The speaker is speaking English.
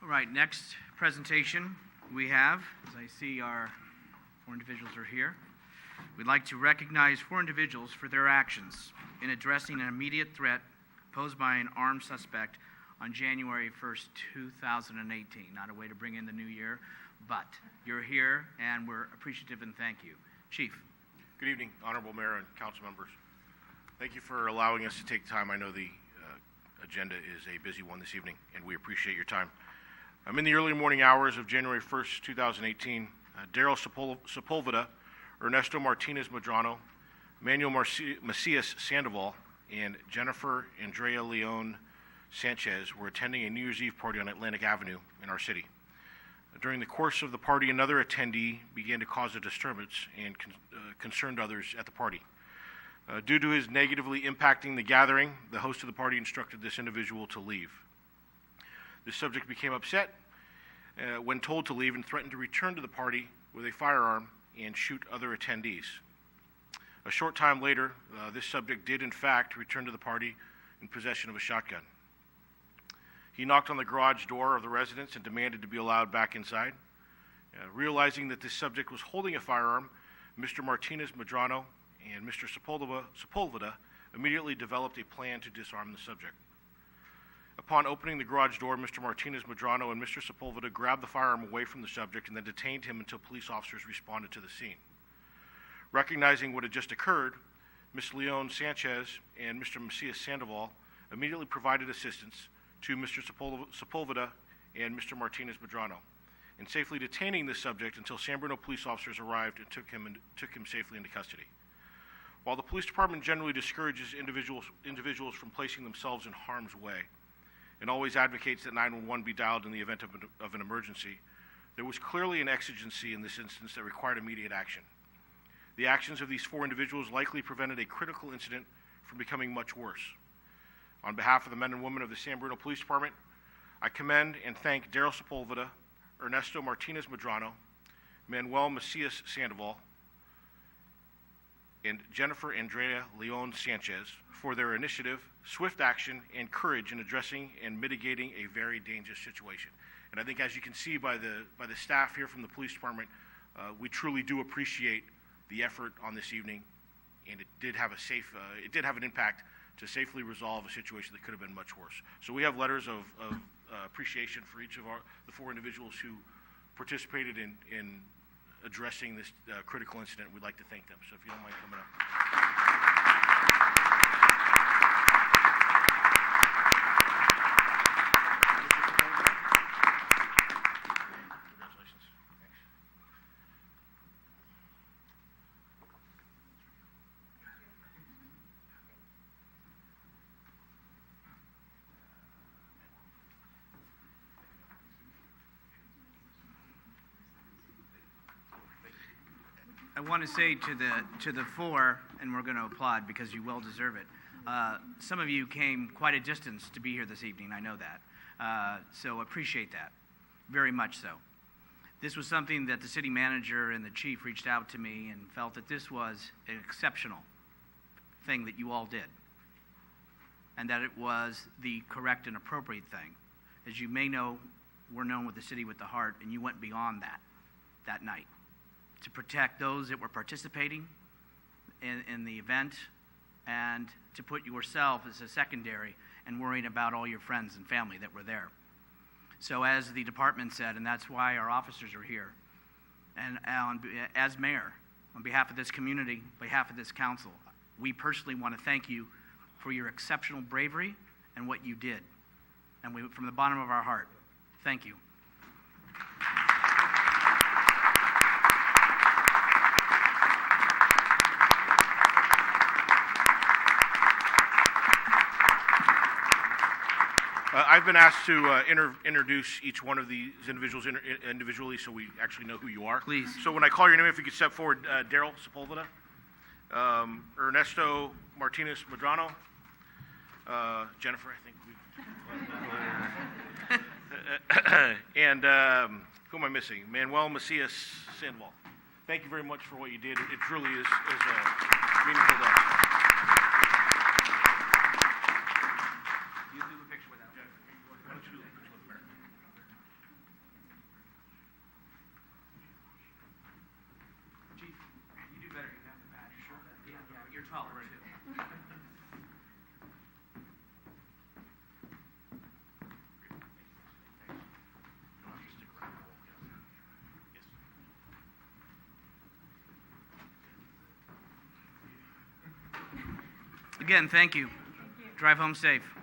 All right, next presentation we have, as I see our four individuals are here, we'd like to recognize four individuals for their actions in addressing an immediate threat posed by an armed suspect on January 1st, 2018. Not a way to bring in the new year, but you're here and we're appreciative and thank you. Chief. Good evening, Honorable Mayor and Council members. Thank you for allowing us to take time. I know the agenda is a busy one this evening, and we appreciate your time. I'm in the early morning hours of January 1st, 2018. Daryl Sepulveda, Ernesto Martinez Medrano, Manuel Macias Sandoval, and Jennifer Andrea Leon Sanchez were attending a New Year's Eve party on Atlantic Avenue in our city. During the course of the party, another attendee began to cause a disturbance and concerned others at the party. Due to his negatively impacting the gathering, the host of the party instructed this individual to leave. The subject became upset when told to leave and threatened to return to the party with a firearm and shoot other attendees. A short time later, this subject did in fact return to the party in possession of a shotgun. He knocked on the garage door of the residence and demanded to be allowed back inside. Realizing that this subject was holding a firearm, Mr. Martinez Medrano and Mr. Sepulveda immediately developed a plan to disarm the subject. Upon opening the garage door, Mr. Martinez Medrano and Mr. Sepulveda grabbed the firearm away from the subject and then detained him until police officers responded to the scene. Recognizing what had just occurred, Ms. Leon Sanchez and Mr. Macias Sandoval immediately provided assistance to Mr. Sepulveda and Mr. Martinez Medrano in safely detaining the subject until San Bruno police officers arrived and took him safely into custody. While the police department generally discourages individuals from placing themselves in harm's way and always advocates that 911 be dialed in the event of an emergency, there was clearly an exigency in this instance that required immediate action. The actions of these four individuals likely prevented a critical incident from becoming much worse. On behalf of the men and women of the San Bruno Police Department, I commend and thank Daryl Sepulveda, Ernesto Martinez Medrano, Manuel Macias Sandoval, and Jennifer Andrea Leon Sanchez for their initiative, swift action, and courage in addressing and mitigating a very dangerous situation. And I think, as you can see by the staff here from the police department, we truly do appreciate the effort on this evening, and it did have an impact to safely resolve a situation that could have been much worse. So we have letters of appreciation for each of the four individuals who participated in addressing this critical incident. We'd like to thank them. So if you don't mind coming up. Congratulations. Thanks. I want to say to the four, and we're going to applaud because you well deserve it. Some of you came quite a distance to be here this evening. I know that. So appreciate that, very much so. This was something that the city manager and the chief reached out to me and felt that this was an exceptional thing that you all did, and that it was the correct and appropriate thing. As you may know, we're known with the city with the heart, and you went beyond that night, to protect those that were participating in the event and to put yourself as a secondary and worrying about all your friends and family that were there. So as the department said, and that's why our officers are here, and as mayor, on behalf of this community, on behalf of this council, we personally want to thank you for your exceptional bravery and what you did. And we, from the bottom of our heart, thank you. I've been asked to introduce each one of these individuals individually, so we actually know who you are. Please. So when I call your name, if you could step forward, Daryl Sepulveda, Ernesto Martinez Medrano, Jennifer, I think. And who am I missing? Manuel Macias Sandoval. Thank you very much for what you did. It truly is a meaningful day. Again, thank you. Drive home safe.